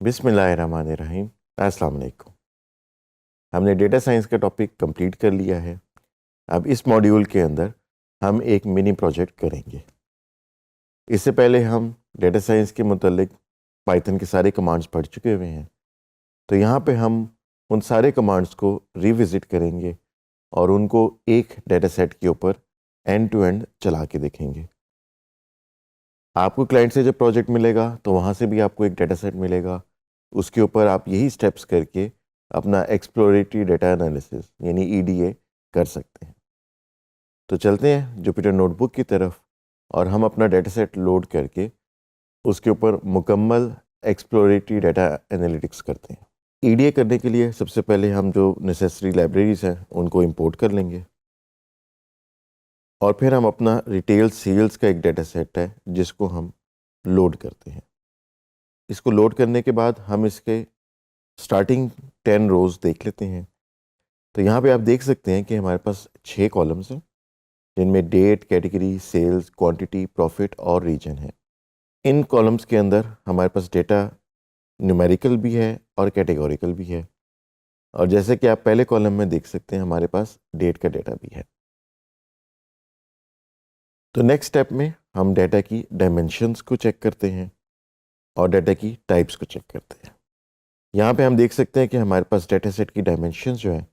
बिस्मिल्लाहिर्रहमानिर्रहीम। अस्सलाम वालेकुम। हमने डेटा साइंस का टॉपिक कंप्लीट कर लिया है। अब इस मॉड्यूल के अंदर हम एक मिनी प्रोजेक्ट करेंगे। इससे पहले हम डेटा साइंस के मुतालिक पाइथन के सारे कमांड्स पढ़ चुके हुए हैं, तो यहाँ पे हम उन सारे कमांड्स को रिविज़िट करेंगे और उनको एक डेटा सेट के ऊपर एंड टू एंड चला के देखेंगे। आपको क्लाइंट से जब प्रोजेक्ट मिलेगा तो वहाँ से भी आपको एक डेटा सेट मिलेगा। उसके ऊपर आप यही स्टेप्स करके अपना एक्सप्लोरेटरी डेटा एनालिसिस यानी EDA कर सकते हैं। तो चलते हैं जुपिटर नोटबुक की तरफ और हम अपना डेटा सेट लोड करके उसके ऊपर मुकम्मल एक्सप्लोरेटरी डेटा एनालिटिक्स करते हैं। EDA करने के लिए सबसे पहले हम जो नेसेसरी लाइब्रेरीज हैं उनको इंपोर्ट कर लेंगे और फिर हम अपना रिटेल सेल्स का एक डेटा सेट है जिसको हम लोड करते हैं। इसको लोड करने के बाद हम इसके स्टार्टिंग 10 रोज़ देख लेते हैं। तो यहाँ पे आप देख सकते हैं कि हमारे पास 6 कॉलम्स हैं जिनमें date, category, sales, quantity, profit और रीजन है। इन कॉलम्स के अंदर हमारे पास डेटा न्यूमेरिकल भी है और कैटेगोरिकल भी है, और जैसे कि आप पहले कॉलम में देख सकते हैं हमारे पास डेट का डेटा भी है। तो नेक्स्ट स्टेप में हम डेटा की डायमेंशंस को चेक करते हैं और डेटा की टाइप्स को चेक करते हैं। यहाँ पे हम देख सकते हैं कि हमारे पास डेटा सेट की डायमेंशंस जो है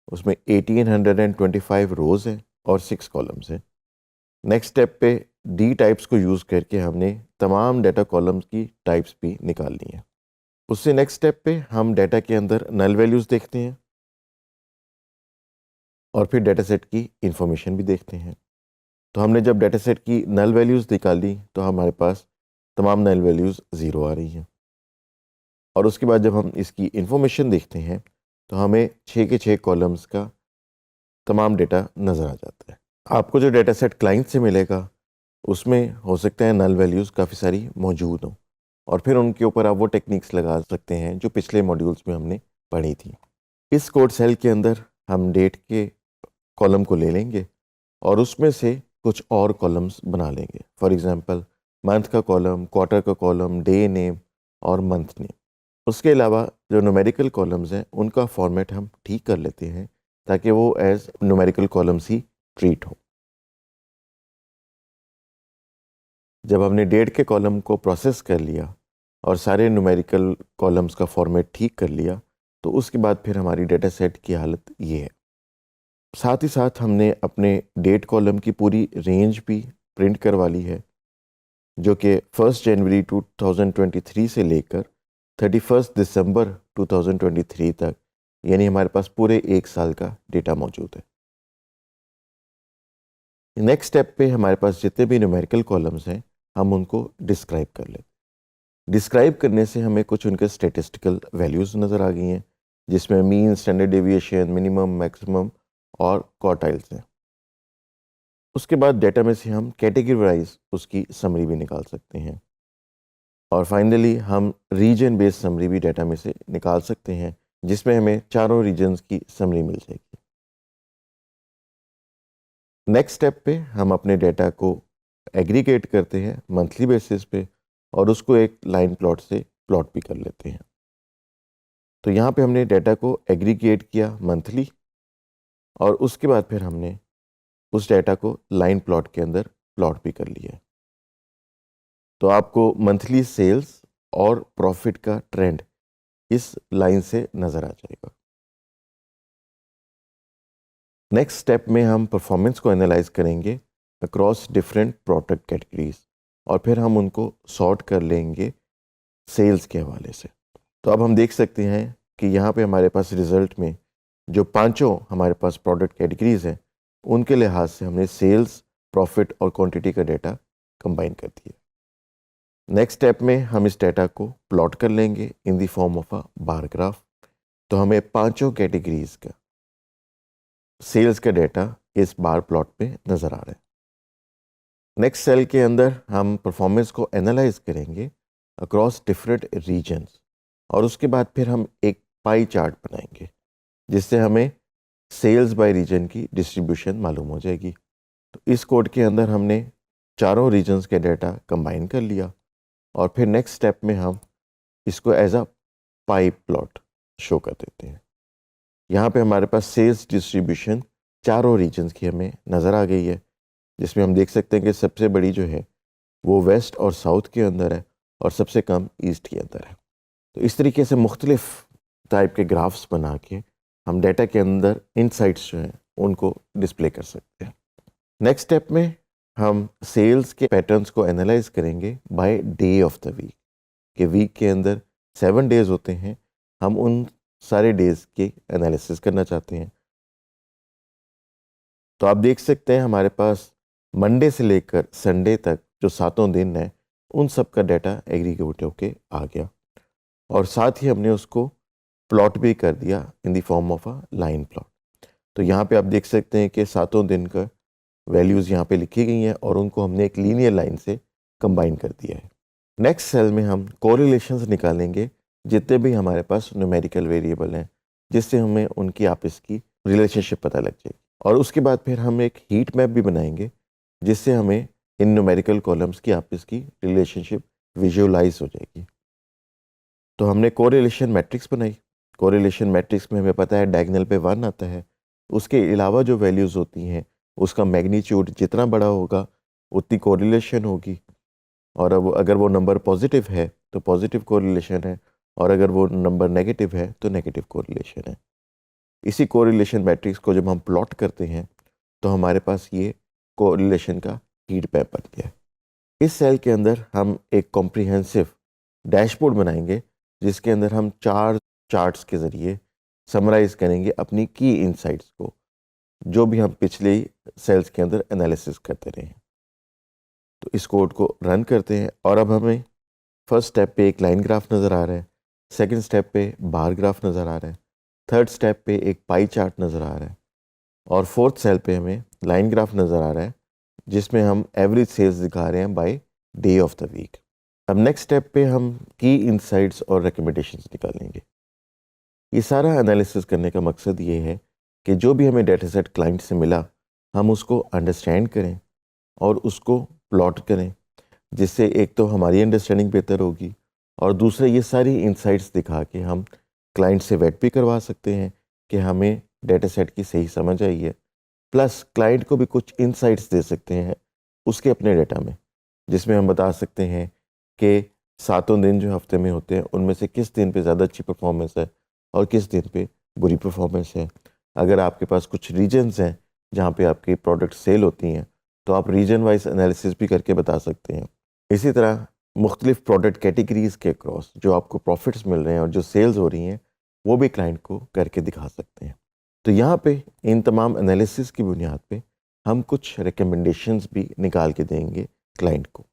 उसमें 1825 रोज़ हैं और 6 कॉलम्स हैं। नेक्स्ट स्टेप पे डी टाइप्स को यूज़ करके हमने तमाम डेटा कॉलम्स की टाइप्स भी निकाल ली हैं। उससे नेक्स्ट स्टेप पे हम डेटा के अंदर नल वैल्यूज़ देखते हैं और फिर डेटा सेट की इंफॉर्मेशन भी देखते हैं। तो हमने जब डेटा सेट की नल वैल्यूज़ निकाली तो हमारे पास तमाम नल वैल्यूज़ 0 आ रही हैं, और उसके बाद जब हम इसकी इंफॉर्मेशन देखते हैं तो हमें 6 के 6 कॉलम्स का तमाम डेटा नज़र आ जाता है। आपको जो डेटा सेट क्लाइंट से मिलेगा उसमें हो सकता है नल वैल्यूज़ काफ़ी सारी मौजूद हों, और फिर उनके ऊपर आप वो टेक्निक्स लगा सकते हैं जो पिछले मॉड्यूल्स में हमने पढ़ी थी। इस कोड सेल के अंदर हम डेट के कॉलम को ले लेंगे और उसमें से कुछ और कॉलम्स बना लेंगे। फॉर एग्ज़ाम्पल मंथ का कॉलम, क्वार्टर का कॉलम, डे नेम और मंथ नेम। उसके अलावा जो न्यूमेरिकल कॉलम्स हैं उनका फॉर्मेट हम ठीक कर लेते हैं ताकि वो एज न्यूमेरिकल कॉलम्स ही ट्रीट हो। जब हमने डेट के कॉलम को प्रोसेस कर लिया और सारे न्यूमेरिकल कॉलम्स का फॉर्मेट ठीक कर लिया तो उसके बाद फिर हमारी डेटा सेट की हालत ये है। साथ ही साथ हमने अपने डेट कॉलम की पूरी रेंज भी प्रिंट करवा ली है जो कि 1 जनवरी 2023 से लेकर 31 दिसंबर 2023 तक, यानी हमारे पास पूरे 1 साल का डेटा मौजूद है। नेक्स्ट स्टेप पे हमारे पास जितने भी न्यूमेरिकल कॉलम्स हैं हम उनको डिस्क्राइब कर लेते हैं। डिस्क्राइब करने से हमें कुछ उनके स्टेटिस्टिकल वैल्यूज़ नज़र आ गई हैं जिसमें mean, standard deviation, minimum, maximum और क्वार्टाइल्स हैं। उसके बाद डेटा में से हम कैटेगरी वाइज उसकी समरी भी निकाल सकते हैं, और फाइनली हम रीजन बेस्ड समरी भी डेटा में से निकाल सकते हैं जिसमें हमें चारों रीजन्स की समरी मिल जाएगी। नेक्स्ट स्टेप पे हम अपने डेटा को एग्रीगेट करते हैं मंथली बेसिस पे और उसको एक लाइन प्लॉट से प्लॉट भी कर लेते हैं। तो यहाँ पे हमने डेटा को एग्रीगेट किया मंथली और उसके बाद फिर हमने उस डेटा को लाइन प्लॉट के अंदर प्लॉट भी कर लिया। तो आपको मंथली सेल्स और प्रॉफिट का ट्रेंड इस लाइन से नज़र आ जाएगा। नेक्स्ट स्टेप में हम परफॉर्मेंस को एनालाइज करेंगे अक्रॉस डिफरेंट प्रोडक्ट कैटेगरीज और फिर हम उनको सॉर्ट कर लेंगे सेल्स के हवाले से। तो अब हम देख सकते हैं कि यहाँ पे हमारे पास रिज़ल्ट में जो पांचों हमारे पास प्रोडक्ट कैटेगरीज हैं उनके लिहाज से हमने सेल्स, प्रॉफिट और क्वांटिटी का डेटा कंबाइन कर दिया। नेक्स्ट स्टेप में हम इस डेटा को प्लॉट कर लेंगे in the form of a bar graph. तो हमें पांचों कैटेगरीज का सेल्स का डेटा इस बार प्लॉट पे नज़र आ रहा है। नेक्स्ट सेल के अंदर हम परफॉर्मेंस को एनालाइज करेंगे अक्रॉस डिफरेंट रीजन्स और उसके बाद फिर हम एक पाई चार्ट बनाएंगे जिससे हमें सेल्स बाय रीजन की डिस्ट्रीब्यूशन मालूम हो जाएगी। तो इस कोड के अंदर हमने चारों रीजन्स के डाटा कंबाइन कर लिया और फिर नेक्स्ट स्टेप में हम इसको as a pie plot show कर देते हैं। यहाँ पे हमारे पास सेल्स डिस्ट्रीब्यूशन चारों रीजन्स की हमें नज़र आ गई है, जिसमें हम देख सकते हैं कि सबसे बड़ी जो है वो वेस्ट और साउथ के अंदर है और सबसे कम ईस्ट के अंदर है। तो इस तरीके से मुख्तलिफ टाइप के ग्राफ्स बना के हम डाटा के अंदर इनसाइट्स जो हैं उनको डिस्प्ले कर सकते हैं। नेक्स्ट स्टेप में हम सेल्स के पैटर्न्स को एनालाइज करेंगे by day of the week, कि वीक के अंदर 7 डेज होते हैं, हम उन सारे डेज के एनालिसिस करना चाहते हैं। तो आप देख सकते हैं हमारे पास मंडे से लेकर संडे तक जो 7 दिन है उन सब का डाटा एग्रीगेट होके आ गया और साथ ही हमने उसको प्लॉट भी कर दिया in the form of a line plot. तो यहाँ पे आप देख सकते हैं कि 7 दिन का वैल्यूज़ यहाँ पे लिखी गई हैं और उनको हमने एक लीनियर लाइन से कंबाइन कर दिया है। नेक्स्ट सेल में हम कोरिलेशंस निकालेंगे जितने भी हमारे पास न्यूमेरिकल वेरिएबल हैं, जिससे हमें उनकी आपस की रिलेशनशिप पता लग जाएगी। और उसके बाद फिर हम एक हीट मैप भी बनाएंगे जिससे हमें इन न्यूमेरिकल कॉलम्स की आपस की रिलेशनशिप विजुअलाइज हो जाएगी। तो हमने कोरिलेशन मैट्रिक्स बनाई। कोरिलेशन मैट्रिक्स में हमें पता है डायगोनल पे 1 आता है, उसके अलावा जो वैल्यूज़ होती हैं उसका मैग्नीट्यूड जितना बड़ा होगा उतनी कोरिलेशन होगी, और अब अगर वो नंबर पॉजिटिव है तो पॉजिटिव कोरिलेशन है और अगर वो नंबर नेगेटिव है तो नेगेटिव कोरिलेशन है। इसी कोरिलेशन मैट्रिक्स को जब हम प्लॉट करते हैं तो हमारे पास ये कोरिलेशन का हीट मैप बन गया है। इस सेल के अंदर हम एक कॉम्प्रिहेंसिव डैशबोर्ड बनाएंगे जिसके अंदर हम 4 चार्ट्स के ज़रिए समराइज़ करेंगे अपनी की इनसाइट्स को, जो भी हम पिछले सेल्स के अंदर एनालिसिस करते रहे हैं। तो इस कोड को रन करते हैं और अब हमें फर्स्ट स्टेप पे एक लाइन ग्राफ नज़र आ रहा है, सेकंड स्टेप पे बार ग्राफ नज़र आ रहा है, थर्ड स्टेप पे एक पाई चार्ट नज़र आ रहा है और फोर्थ सेल पे हमें लाइन ग्राफ नज़र आ रहा है जिसमें हम एवरेज सेल्स दिखा रहे हैं by day of the week. अब नेक्स्ट स्टेप पे हम की इनसाइट्स और रिकमेंडेशंस निकालेंगे। ये सारा एनालिसिस करने का मकसद ये है कि जो भी हमें डेटा सेट क्लाइंट से मिला हम उसको अंडरस्टैंड करें और उसको प्लॉट करें, जिससे एक तो हमारी अंडरस्टैंडिंग बेहतर होगी और दूसरे ये सारी इनसाइट्स दिखा के हम क्लाइंट से वेट भी करवा सकते हैं कि हमें डेटा सेट की सही समझ आई है, प्लस क्लाइंट को भी कुछ इनसाइट्स दे सकते हैं उसके अपने डेटा में, जिसमें हम बता सकते हैं कि 7 दिन जो हफ्ते में होते हैं उनमें से किस दिन पे ज़्यादा अच्छी परफॉर्मेंस है और किस दिन पे बुरी परफॉर्मेंस है। अगर आपके पास कुछ रीजन्स हैं जहाँ पे आपकी प्रोडक्ट सेल होती हैं तो आप रीजन वाइज एनालिसिस भी करके बता सकते हैं। इसी तरह मुख्तलिफ प्रोडक्ट कैटेगरीज़ के अक्रॉस जो आपको प्रॉफिट्स मिल रहे हैं और जो सेल्स हो रही हैं वो भी क्लाइंट को करके दिखा सकते हैं। तो यहाँ पे इन तमाम एनालिसिस की बुनियाद पे हम कुछ रिकमेंडेशंस भी निकाल के देंगे क्लाइंट को।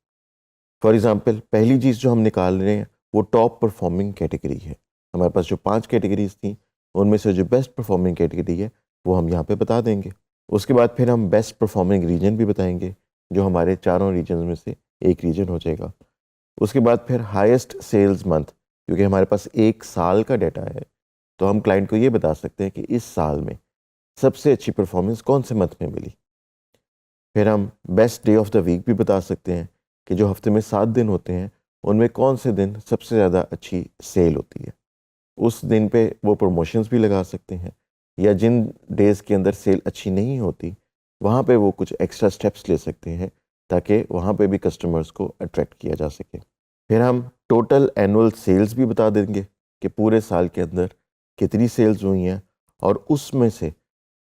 फॉर एग्ज़ाम्पल पहली चीज़ जो हम निकाल रहे हैं वो टॉप परफॉर्मिंग कैटेगरी है। हमारे पास जो 5 कैटेगरीज थी उनमें से जो बेस्ट परफॉर्मिंग कैटेगरी है वो हम यहाँ पे बता देंगे। उसके बाद फिर हम बेस्ट परफॉर्मिंग रीजन भी बताएंगे जो हमारे चारों रीजन में से एक रीजन हो जाएगा। उसके बाद फिर हाईएस्ट सेल्स मंथ, क्योंकि हमारे पास एक साल का डाटा है तो हम क्लाइंट को ये बता सकते हैं कि इस साल में सबसे अच्छी परफॉर्मेंस कौन से मंथ में मिली। फिर हम best day of the week भी बता सकते हैं कि जो हफ्ते में 7 दिन होते हैं उनमें कौन से दिन सबसे ज़्यादा अच्छी सेल होती है। उस दिन पे वो प्रमोशंस भी लगा सकते हैं, या जिन डेज़ के अंदर सेल अच्छी नहीं होती वहाँ पे वो कुछ एक्स्ट्रा स्टेप्स ले सकते हैं ताकि वहाँ पे भी कस्टमर्स को अट्रैक्ट किया जा सके। फिर हम टोटल एनुअल सेल्स भी बता देंगे कि पूरे साल के अंदर कितनी सेल्स हुई हैं और उसमें से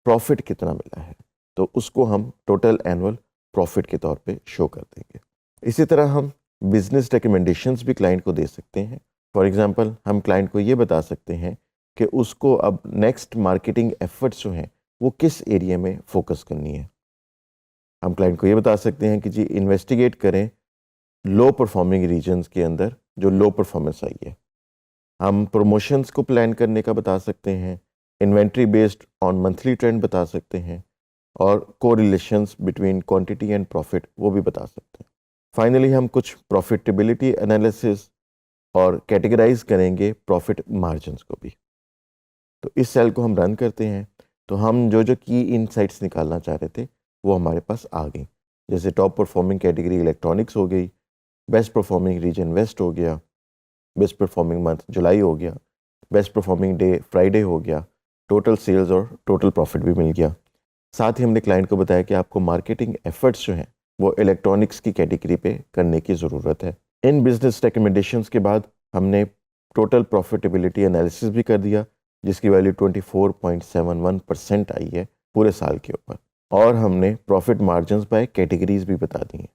प्रॉफिट कितना मिला है, तो उसको हम टोटल एनुअल प्रॉफिट के तौर पे शो कर देंगे। इसी तरह हम बिजनेस रिकमेंडेशंस भी क्लाइंट को दे सकते हैं। फॉर एग्जांपल हम क्लाइंट को ये बता सकते हैं कि उसको अब नेक्स्ट मार्केटिंग एफर्ट्स जो हैं वो किस एरिया में फोकस करनी है। हम क्लाइंट को ये बता सकते हैं कि जी इन्वेस्टिगेट करें लो परफॉर्मिंग रीजन्स के अंदर जो लो परफॉर्मेंस आई है। हम प्रमोशंस को प्लान करने का बता सकते हैं, inventory based on monthly trend बता सकते हैं और correlations between quantity and profit वो भी बता सकते हैं। फाइनली हम कुछ प्रॉफिटेबिलिटी एनालिसिस और कैटेगराइज करेंगे प्रॉफिट मार्जिन्स को भी। तो इस सेल को हम रन करते हैं तो हम जो जो की इनसाइट्स निकालना चाह रहे थे वो हमारे पास आ गई। जैसे टॉप परफॉर्मिंग कैटेगरी इलेक्ट्रॉनिक्स हो गई, बेस्ट परफॉर्मिंग रीजन वेस्ट हो गया, बेस्ट परफॉर्मिंग मंथ जुलाई हो गया, बेस्ट परफॉर्मिंग डे फ्राइडे हो गया, टोटल सेल्स और टोटल प्रॉफिट भी मिल गया। साथ ही हमने क्लाइंट को बताया कि आपको मार्केटिंग एफर्ट्स जो हैं वो इलेक्ट्रॉनिक्स की कैटेगरी पे करने की ज़रूरत है। इन बिजनेस रिकमेंडेशंस के बाद हमने टोटल प्रॉफिटेबिलिटी एनालिसिस भी कर दिया, जिसकी वैल्यू 24.71% आई है पूरे साल के ऊपर। और हमने प्रॉफिट मार्जिन्स बाय कैटेगरीज भी बता दी हैं,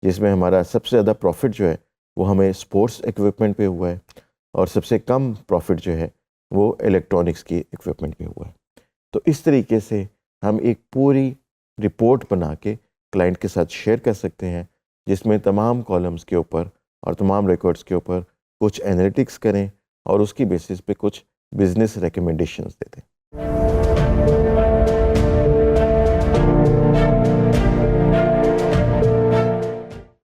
जिसमें हमारा सबसे ज़्यादा प्रॉफिट जो है वो हमें स्पोर्ट्स इक्विपमेंट पे हुआ है और सबसे कम प्रॉफिट जो है वो इलेक्ट्रॉनिक्स की इक्विपमेंट पे हुआ है। तो इस तरीके से हम एक पूरी रिपोर्ट बना के क्लाइंट के साथ शेयर कर सकते हैं, जिसमें तमाम कॉलम्स के ऊपर और तमाम रिकॉर्ड्स के ऊपर कुछ एनालिटिक्स करें और उसकी बेसिस पे कुछ बिजनेस रिकमेंडेशंस देते हैं।